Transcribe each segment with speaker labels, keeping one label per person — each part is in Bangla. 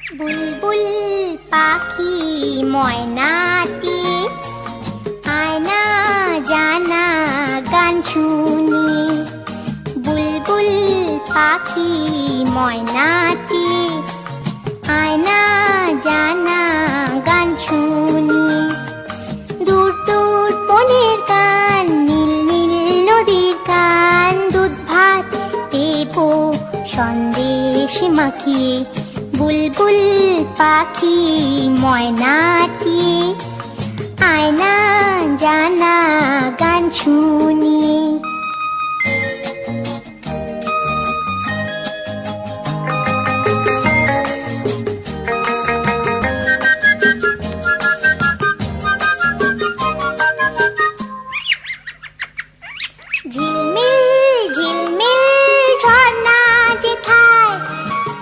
Speaker 1: বুলবুল পাখি ময়নাটি আয়না জানা গান শুনি। বুলবুল পাখি ময়নাটি আয়না জানা গান শুনি। দূর দূর বনের গান, নীল নীল নদীর গান, দুধ ভাত দেব সন্দেশ মাখিয়ে। বুলবুল পাখি ময়নাটি আয়না জানা গান শুনি। ঝিলমিল ঝিলমিল ঝর্ণা যেথায়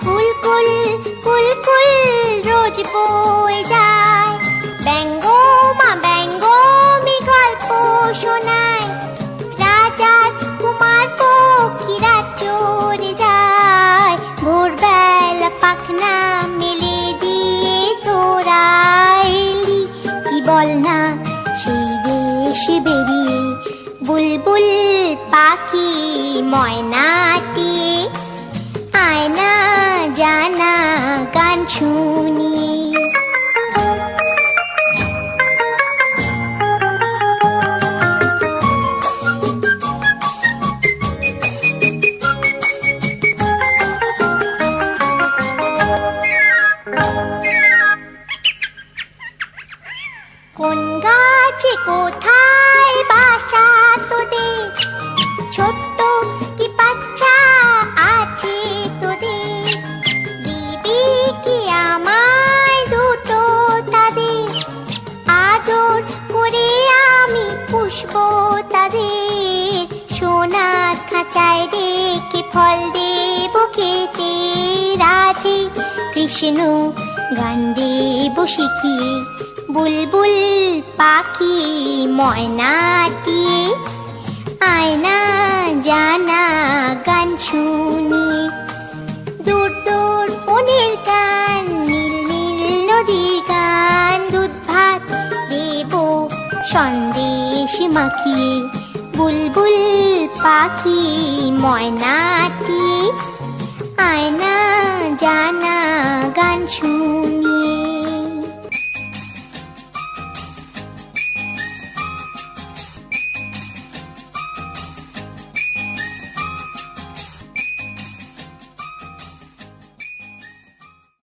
Speaker 1: কুলকুল কুলকুল রোজ বয়ে যায়। ব্যঙ্গো মা ব্যঙ্গমি গল্প শোনায়, রাজার কুমার পক্ষীরা চড়ে যায়। ভোরবেলা পাখনা মেলে দিয়ে তোরা এলি, কি বল না সেই দেশে বেরিয়ে। বুলবুল পাখি ময়নাটি আয়না জানা গান শুনি। কোন গাছে কোথায় বাসা তোদের, ছোট্ট কি বাচ্চা আছে তোদের। দিবি কি আমায় দুটো তাদের, আদর করে আমি পুষবো তাদের। সোনার খাঁচায় রেখে ফল দেব খেতে, রাধে কৃষ্ণ গান দেব শিখিয়ে। বুলবুল পাখি ময়নাটি আয়না জানা গান শুনি। দূর দূর বনের গান, নীল নীল নদীর গান, দুধ ভাত দেব সন্দেশ মাখিয়ে। বুলবুল পাখি ময়নাটি আয়না জানা গান শুনি।